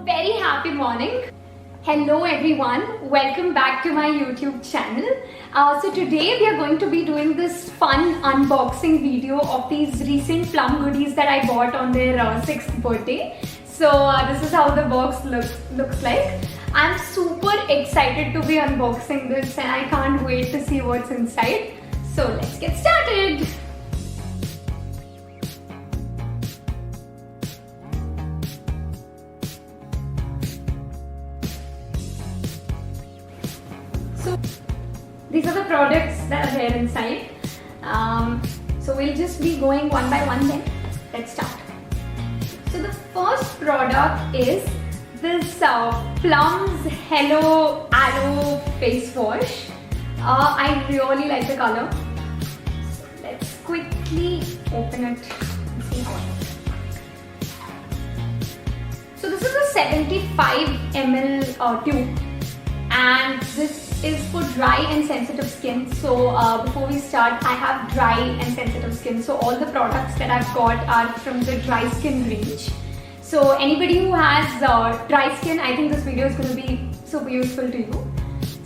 Very happy morning. Hello everyone, welcome back to my YouTube channel. So today we are going to be doing this fun unboxing video of these recent Plum goodies that I bought on their 6th birthday. So this is how the box looks like. I'm super excited to be unboxing this and I can't wait to see what's inside. So let's get started. So these are the products that are there inside. So we'll just be going one by one then. Let's start. So the first product is this Plum's Hello Aloe face wash. I really like the color. So let's quickly open it and see how it is. So this is a 75 ml tube, and this is for dry and sensitive skin. So before we start, I have dry and sensitive skin, so all the products that I've got are from the dry skin range. So anybody who has dry skin, I think this video is going to be super useful to you.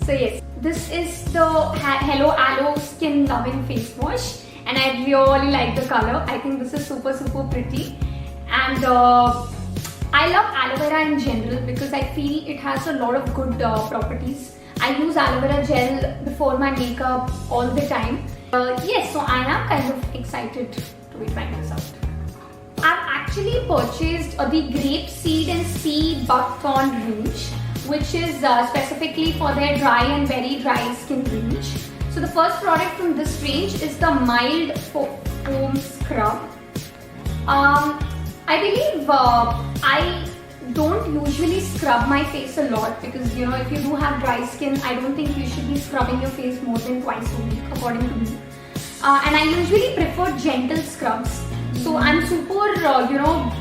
So yes, this is the Hello Aloe Skin Loving Face Wash, and I really like the color. I think this is super pretty, and I love aloe vera in general because I feel it has a lot of good properties. I use aloe vera gel before my makeup all the time. Yes, so I am kind of excited to be trying this out. I've actually purchased the Grape Seed and Sea Buckthorn range, which is specifically for their dry and very dry skin range. So the first product from this range is the Mild Foam Scrub. I believe I don't usually scrub my face a lot because, you know, if you do have dry skin, I don't think you should be scrubbing your face more than twice a week, according to me. And I usually prefer gentle scrubs. So I'm super,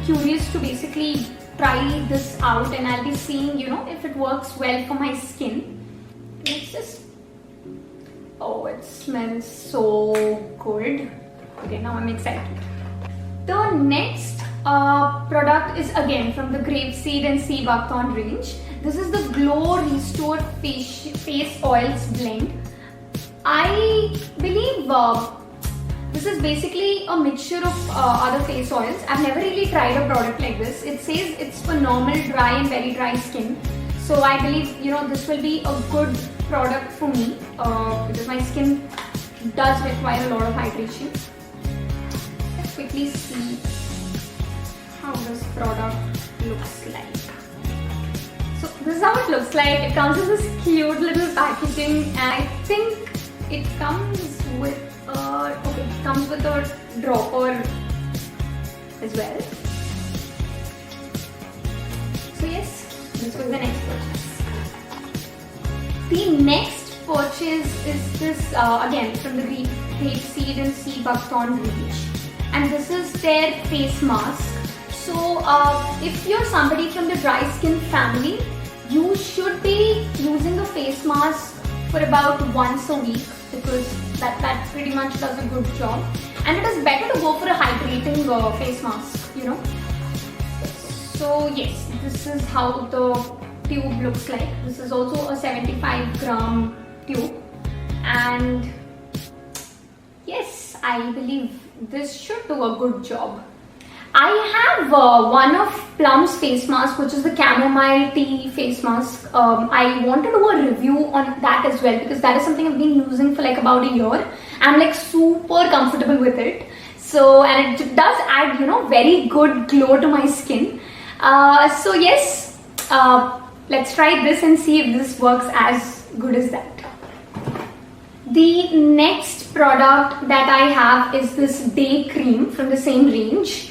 curious to basically try this out, and I'll be seeing, if it works well for my skin. Let's just... Oh, it smells so good. Okay, now I'm excited. The next product is again from the Grape Seed and Sea Buckthorn range. This is the Glow Restore Face Oils blend. I believe this is basically a mixture of other face oils. I've never really tried a product like this. It says it's for normal, dry and very dry skin. So I believe, this will be a good product for me because my skin does require a lot of hydration. Let's quickly see how this product looks like. So this is how it looks like. It comes with this cute little packaging, and I think it comes with a dropper as well. So yes, this was the next purchase. The next purchase is this again from the Grape Seed and Sea Buckthorn range, and this is their face mask. So if you're somebody from the dry skin family, you should be using a face mask for about once a week because that pretty much does a good job. And it is better to go for a hydrating face mask, So yes, this is how the tube looks like. This is also a 75 gram tube. And yes, I believe this should do a good job. I have one of Plum's face mask, which is the chamomile tea face mask. I want to do a review on that as well because that is something I've been using for like about a year. I'm like super comfortable with it. So, and it does add, very good glow to my skin. So yes, let's try this and see if this works as good as that. The next product that I have is this day cream from the same range.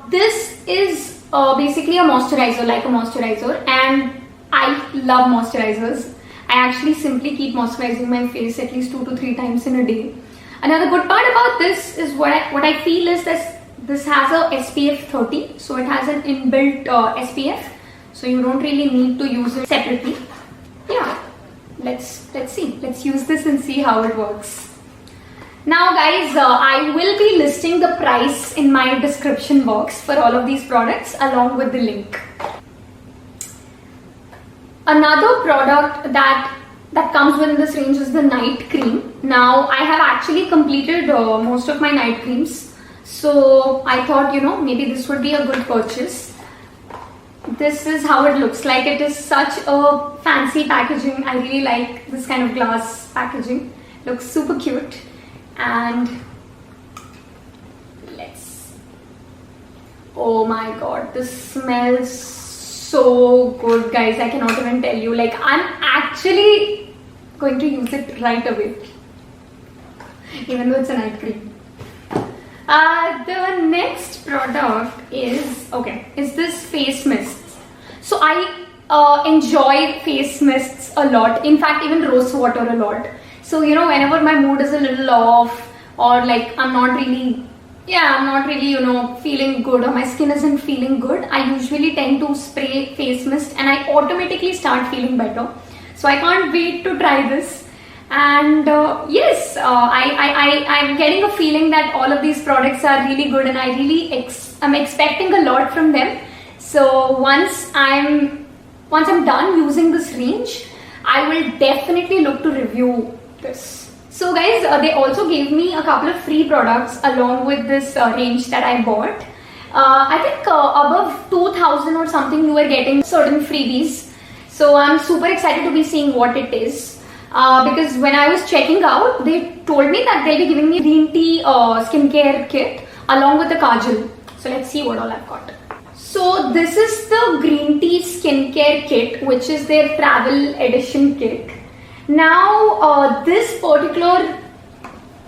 This is basically a moisturizer, like a moisturizer, and I love moisturizers. I actually simply keep moisturizing my face at least 2 to 3 times in a day. Another good part about this is what I feel is that this has a SPF 30, so it has an inbuilt SPF, so you don't really need to use it separately. Yeah, let's see. Let's use this and see how it works. Now guys, I will be listing the price in my description box for all of these products along with the link. Another product that comes within this range is the night cream. Now I have actually completed most of my night creams, so I thought, you know, maybe this would be a good purchase. This is how it looks like. It is such a fancy packaging. I really like this kind of glass packaging. Looks super cute. And oh my god, this smells so good, guys. I cannot even tell you. Like, I'm actually going to use it right away, even though it's a night cream. The next product is this face mist. So I enjoy face mists a lot. In fact, even rose water a lot. So, you know, whenever my mood is a little off, or like I'm not really, you know, feeling good, or my skin isn't feeling good, I usually tend to spray face mist and I automatically start feeling better. So I can't wait to try this. And yes, I'm getting a feeling that all of these products are really good, and I really I'm expecting a lot from them. So once I'm done using this range, I will definitely look to review this. So guys, they also gave me a couple of free products along with this range that I bought. I think above 2000 or something you were getting certain freebies. So I'm super excited to be seeing what it is. Because when I was checking out, they told me that they'll be giving me green tea skincare kit along with the kajal. So let's see what all I've got. So this is the green tea skincare kit, which is their travel edition kit. Now this particular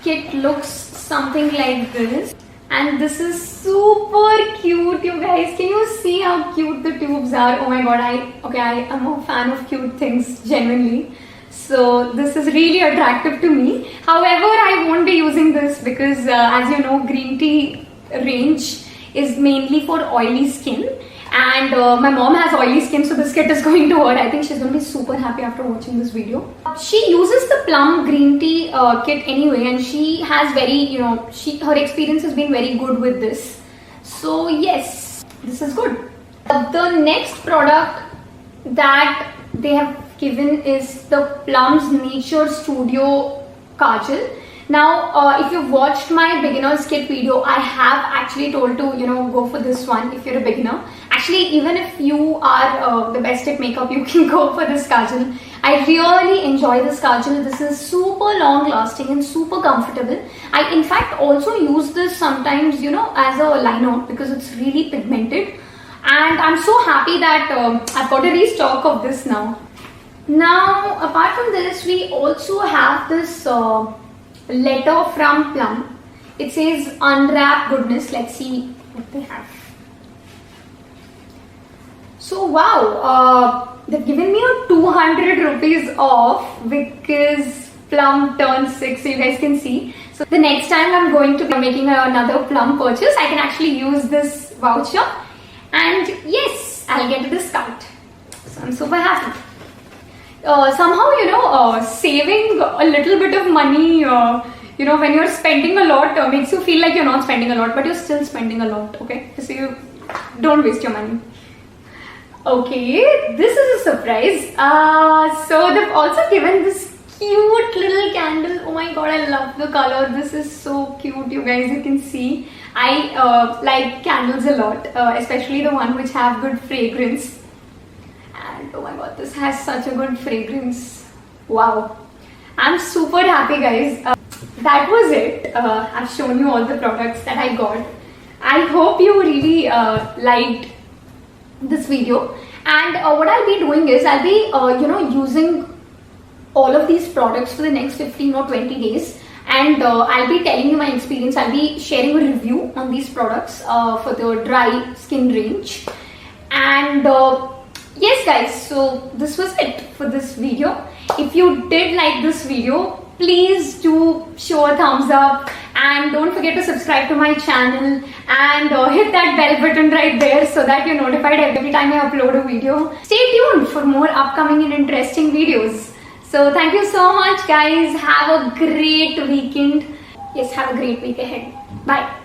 kit looks something like this, and this is super cute, you guys. Can you see how cute the tubes are? Oh my god, I am a fan of cute things, genuinely. So this is really attractive to me. However, I won't be using this because as you know, green tea range is mainly for oily skin, and my mom has oily skin, so this kit is going to her. I think she's going to be super happy after watching this video. She uses the plum green tea kit anyway, and she has very, you know, her experience has been very good with this. So yes, this is good. The next product that they have given is the Plum's Nature Studio Kajal. Now, if you've watched my beginner's kit video, I have actually told to, you know, go for this one if you're a beginner. Actually, even if you are the best at makeup, you can go for this kajal. I really enjoy this kajal. This is super long lasting and super comfortable. I in fact also use this sometimes, you know, as a liner because it's really pigmented. And I'm so happy that I've got a restock of this now. Now, apart from this, we also have this letter from Plum. It says unwrap goodness. Let's see what they have. So wow, they've given me a 200 rupees off because Plum turned 6, so you guys can see. So the next time I'm going to be making another Plum purchase, I can actually use this voucher, and yes, I'll get a discount. So I'm super happy. Somehow, you know, saving a little bit of money, you know, when you're spending a lot, makes you feel like you're not spending a lot, but you're still spending a lot, okay? So you don't waste your money. Okay, this is a surprise. So they've also given this cute little candle. Oh my god, I love the color. This is so cute, you guys. You can see I like candles a lot, especially the one which have good fragrance. And oh my god, this has such a good fragrance. Wow, I'm super happy, guys. That was it. I've shown you all the products that I got. I hope you really liked this video. And what I'll be doing is I'll be you know, using all of these products for the next 15 or 20 days, and I'll be telling you my experience. I'll be sharing a review on these products for the dry skin range. And yes guys, so this was it for this video. If you did like this video, please do show a thumbs up, and don't forget to subscribe to my channel and hit that bell button right there so that you're notified every time I upload a video. Stay tuned for more upcoming and interesting videos. So thank you so much, guys. Have a great weekend. Yes, have a great week ahead. Bye.